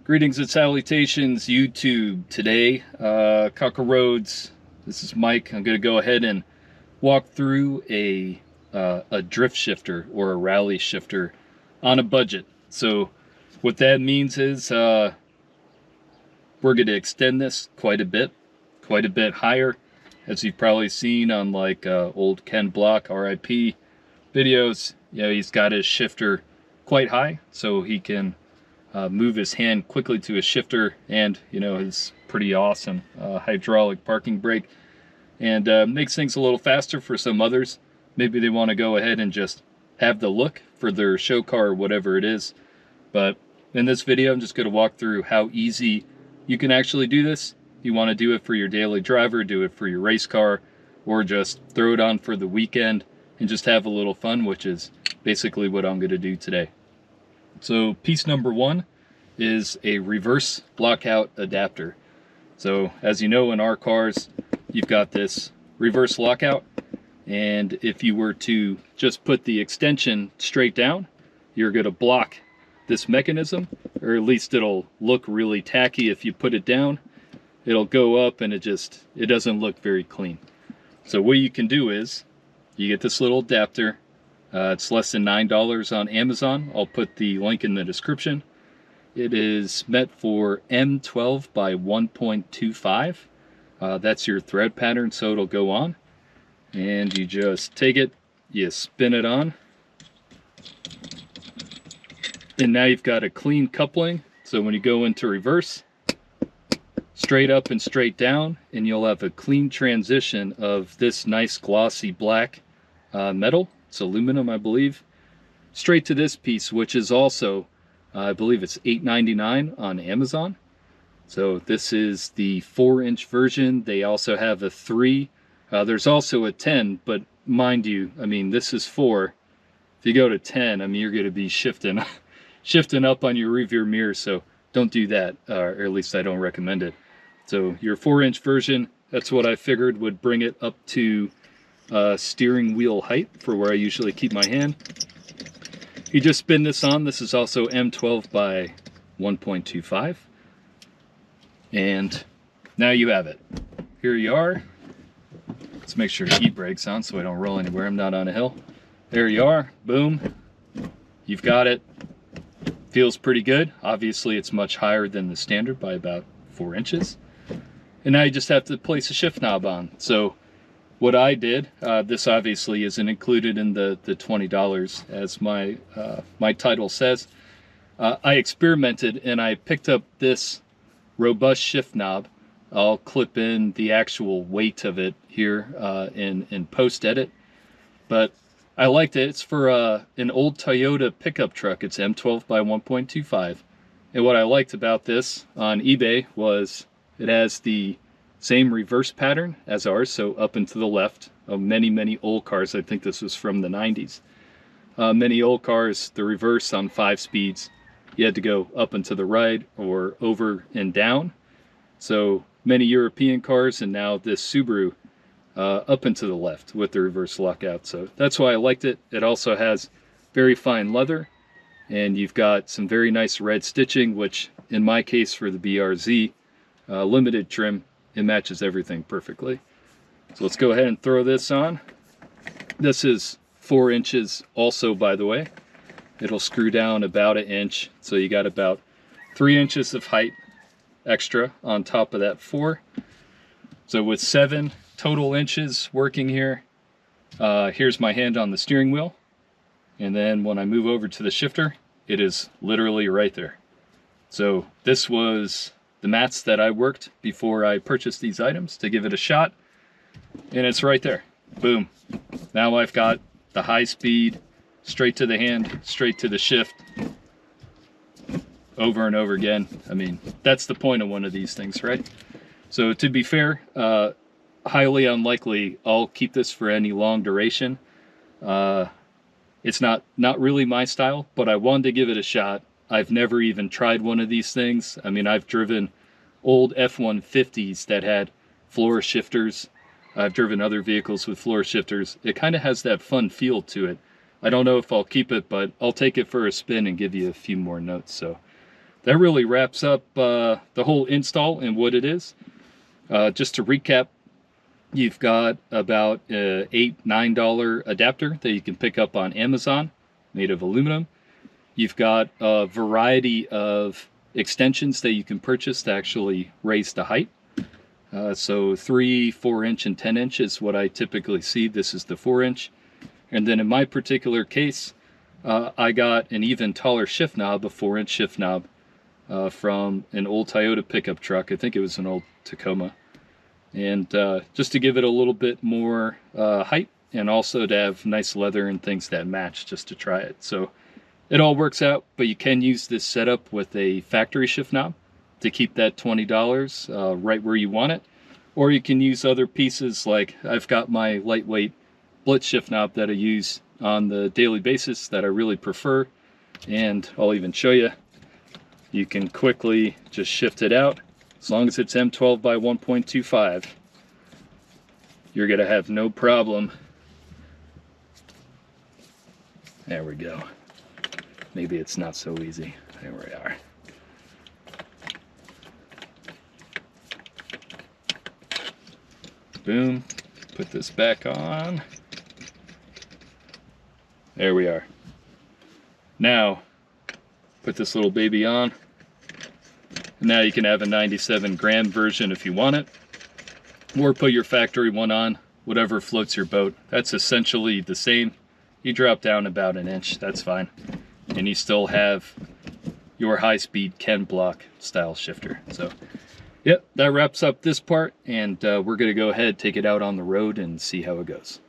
Greetings and salutations, YouTube. Today, Cocker Roads. This is Mike. I'm going to go ahead and walk through a drift shifter or a rally shifter on a budget. So, what that means is we're going to extend this quite a bit higher, as you've probably seen on like old Ken Block RIP videos. You know, he's got his shifter quite high, so he can move his hand quickly to his shifter, and you know, his pretty awesome hydraulic parking brake, and makes things a little faster for some others. Maybe they want to go ahead and just have the look for their show car or whatever it is. But in this video, I'm just going to walk through how easy you can actually do this. If you want to do it for your daily driver, do it for your race car, or just throw it on for the weekend and just have a little fun, which is basically what I'm going to do today. So piece number one is a reverse lockout adapter. So as you know, in our cars, you've got this reverse lockout, and if you were to just put the extension straight down, you're going to block this mechanism, or at least it'll look really tacky. If you put it down, it'll go up and it doesn't look very clean. So what you can do is you get this little adapter. It's less than $9 on Amazon. I'll put the link in the description. It is meant for M12 by 1.25. That's your thread pattern, so it'll go on. And you just take it, you spin it on. And now you've got a clean coupling. So when you go into reverse, straight up and straight down, and you'll have a clean transition of this nice glossy black metal. It's aluminum, I believe, straight to this piece, which is also, I believe it's $8.99 on Amazon. So this is the 4-inch version. They also have a 3. There's also a 10, but mind you, I mean, this is 4. If you go to 10, I mean, you're going to be shifting up on your rearview mirror, so don't do that, or at least I don't recommend it. So your 4-inch version, that's what I figured would bring it up to steering wheel height for where I usually keep my hand. You just spin this on. This is also M12 by 1.25, and now you have it. Here you are. Let's make sure e-brake's on so I don't roll anywhere. I'm not on a hill. There you are. Boom. You've got it. Feels pretty good. Obviously it's much higher than the standard by about 4 inches. And now you just have to place a shift knob on. So what I did, this obviously isn't included in the $20, as my title says. I experimented and I picked up this robust shift knob. I'll clip in the actual weight of it here in post edit, but I liked it. It's for an old Toyota pickup truck. It's M12 by 1.25, and what I liked about this on eBay was it has the same reverse pattern as ours, so up and to the left. Many old cars, I think this was from the 90s. Many old cars, the reverse on 5 speeds, you had to go up and to the right or over and down. So many European cars, and now this Subaru, up and to the left with the reverse lockout. So that's why I liked it. It also has very fine leather, and you've got some very nice red stitching, which in my case for the BRZ limited trim, it matches everything perfectly. So let's go ahead and throw this on. This is 4 inches also, by the way. It'll screw down about 1 inch, so you got about 3 inches of height extra on top of that 4. So with 7 total inches working here, here's my hand on the steering wheel, and then when I move over to the shifter, it is literally right there. So this was the mats that I worked before I purchased these items to give it a shot, and it's right there. Boom. Now I've got the high speed, straight to the hand, straight to the shift, over and over again. I mean, that's the point of one of these things, right? So to be fair, highly unlikely I'll keep this for any long duration. It's not really my style, but I wanted to give it a shot. I've never even tried one of these things. I mean, I've driven old F-150s that had floor shifters. I've driven other vehicles with floor shifters. It kind of has that fun feel to it. I don't know if I'll keep it, but I'll take it for a spin and give you a few more notes. So that really wraps up the whole install and what it is. Just to recap, you've got about a $8-9 adapter that you can pick up on Amazon, made of aluminum. You've got a variety of extensions that you can purchase to actually raise the height. So 3, 4 inch, and 10 inch is what I typically see. This is the 4 inch. And then in my particular case, I got an even taller shift knob, a 4 inch shift knob, from an old Toyota pickup truck. I think it was an old Tacoma. And just to give it a little bit more height, and also to have nice leather and things that match, just to try it. So it all works out, but you can use this setup with a factory shift knob to keep that $20 right where you want it. Or you can use other pieces, like I've got my lightweight blitz shift knob that I use on the daily basis that I really prefer. And I'll even show you. You can quickly just shift it out. As long as it's M12 by 1.25, you're gonna have no problem. There we go. Maybe it's not so easy. There we are. Boom. Put this back on. There we are. Now, put this little baby on. Now you can have a 97 gram version if you want it, or put your factory one on, whatever floats your boat. That's essentially the same. You drop down about an inch, that's fine. And you still have your high-speed Ken block style shifter. So, yep, that wraps up this part, and we're gonna go ahead, take it out on the road and see how it goes.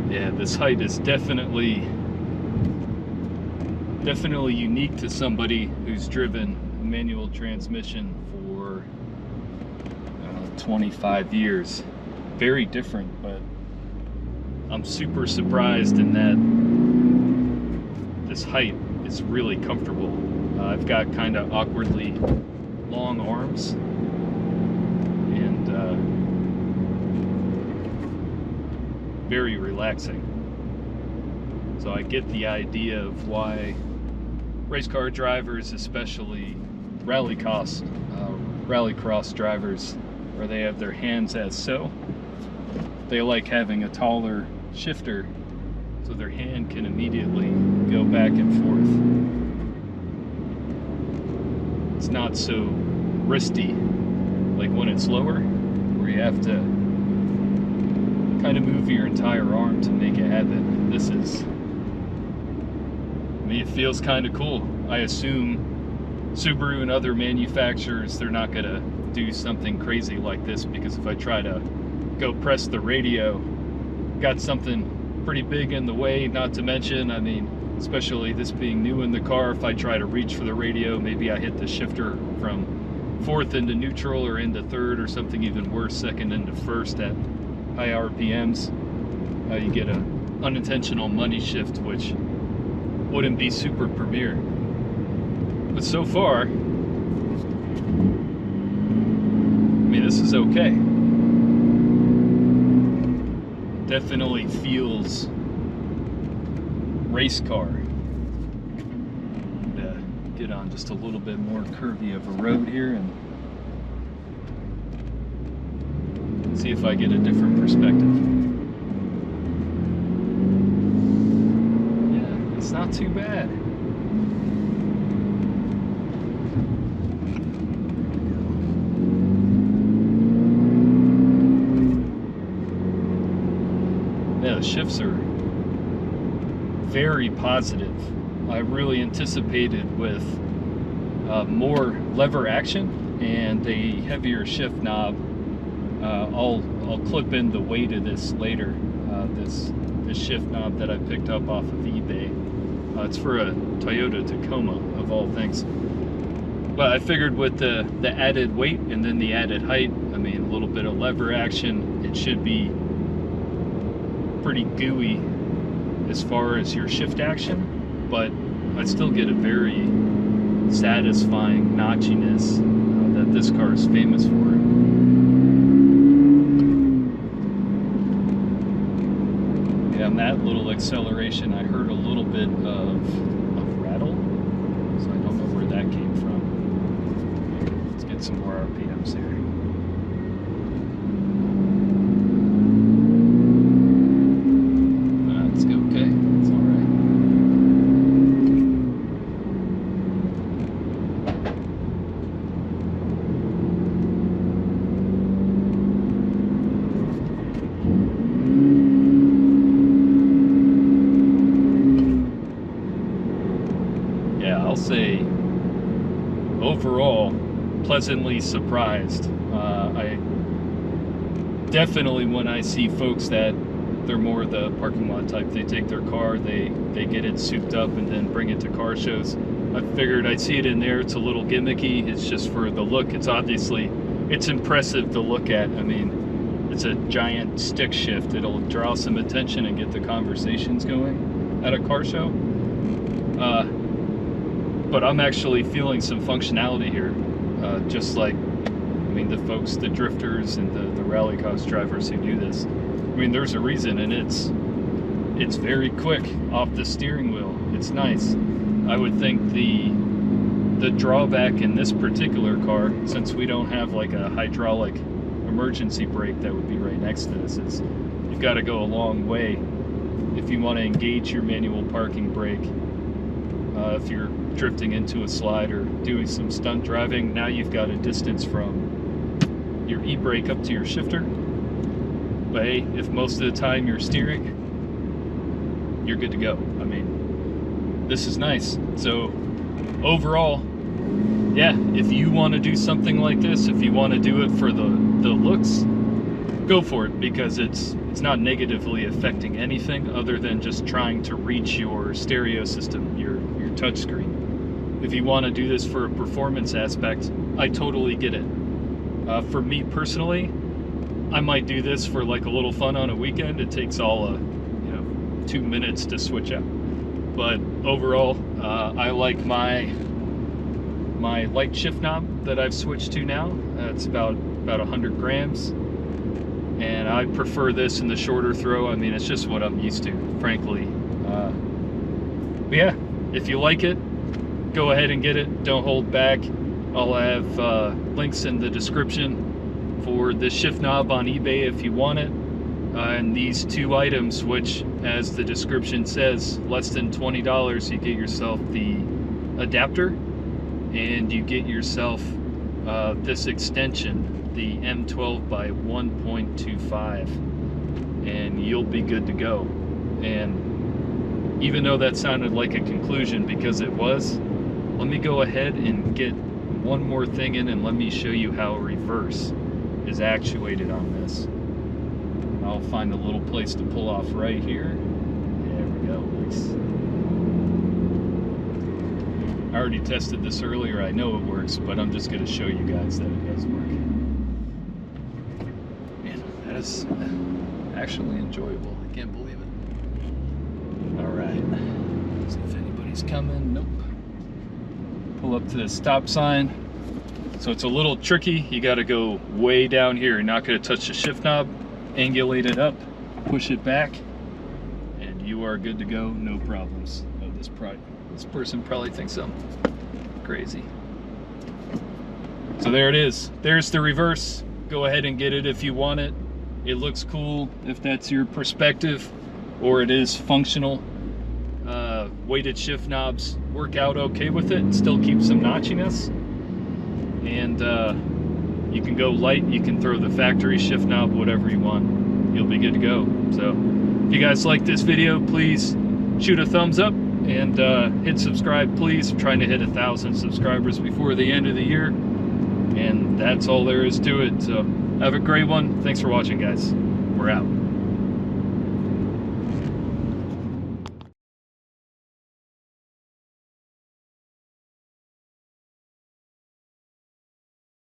Yeah, this height is definitely unique to somebody who's driven a manual transmission for 25 years. Very different, but I'm super surprised in that this height is really comfortable. I've got kind of awkwardly long arms, and very relaxing. So I get the idea of why race car drivers, especially rallycross drivers, where they have their hands as so, they like having a taller shifter so their hand can immediately go back and forth. It's not so wristy like when it's lower, where you have to kind of move your entire arm to make it happen. This is, I mean, it feels kind of cool. I assume Subaru and other manufacturers, they're not gonna do something crazy like this, because if I try to go press the radio, got something pretty big in the way. Not to mention, I mean, especially this being new in the car, if I try to reach for the radio, maybe I hit the shifter from fourth into neutral, or into third, or something even worse, second into first at high RPMs. You get an unintentional money shift, which wouldn't be super premier. But so far, I mean, this is okay. Definitely feels race car. And, get on just a little bit more curvy of a road here and see if I get a different perspective. Yeah, it's not too bad. Yeah, the shifts are very positive. I really anticipated with more lever action and a heavier shift knob. I'll clip in the weight of this later. This shift knob that I picked up off of eBay. It's for a Toyota Tacoma, of all things. But I figured with the added weight and then the added height, I mean, a little bit of lever action, it should be pretty gooey as far as your shift action, but I still get a very satisfying notchiness that this car is famous for. Yeah, and that little acceleration, I heard a little bit of rattle, so I don't know where that came from. Let's get some more RPMs here. That's okay, it's all right. I'll say overall pleasantly surprised. I definitely, when I see folks that they're more the parking lot type, they take their car, they get it souped up and then bring it to car shows. I figured I'd see it in there. It's a little gimmicky, it's just for the look. It's obviously, it's impressive to look at. I mean, it's a giant stick shift. It'll draw some attention and get the conversations going at a car show. But I'm actually feeling some functionality here, just like, I mean, the folks, the drifters and the rally cars drivers who do this. I mean, there's a reason, and it's very quick off the steering wheel. It's nice. I would think the drawback in this particular car, since we don't have like a hydraulic emergency brake that would be right next to this, is you've got to go a long way if you want to engage your manual parking brake. If you're drifting into a slide or doing some stunt driving, now you've got a distance from your e-brake up to your shifter. But hey, if most of the time you're steering, you're good to go. I mean, this is nice. So overall, yeah, if you want to do something like this, if you want to do it for the looks, go for it, because it's not negatively affecting anything other than just trying to reach your stereo system, your touchscreen. If you want to do this for a performance aspect, I totally get it. For me personally, I might do this for like a little fun on a weekend. It takes all 2 minutes to switch out. But overall, I like my light shift knob that I've switched to now. It's about 100 grams. And I prefer this in the shorter throw. I mean, it's just what I'm used to, frankly. But yeah, if you like it, go ahead and get it. Don't hold back. I'll have links in the description for this shift knob on eBay if you want it. And these two items, which, as the description says, less than $20, you get yourself the adapter, and you get yourself this extension, the M12 by 1.25, and you'll be good to go. And even though that sounded like a conclusion, because it was, let me go ahead and get one more thing in, and let me show you how reverse is actuated on this. I'll find a little place to pull off right here. There we go. Nice. I already tested this earlier. I know it works, but I'm just going to show you guys that it does work. Man, that is actually enjoyable. I can't believe it. Alright. See if anybody's coming. Nope. Pull up to the stop sign. So it's a little tricky. You got to go way down here. You're not going to touch the shift knob. Angulate it up, push it back, and you are good to go. No problems. Oh, this person probably thinks I'm crazy. So there it is. There's the reverse. Go ahead and get it if you want it. It looks cool if that's your perspective, or it is functional. Weighted shift knobs work out okay with it. Still keep some notchiness, and you can go light, you can throw the factory shift knob, whatever you want. You'll be good to go. So if you guys like this video, please shoot a thumbs up and hit subscribe, please. I'm trying to hit 1,000 subscribers before the end of the year. And that's all there is to it. So have a great one. Thanks for watching, guys. We're out.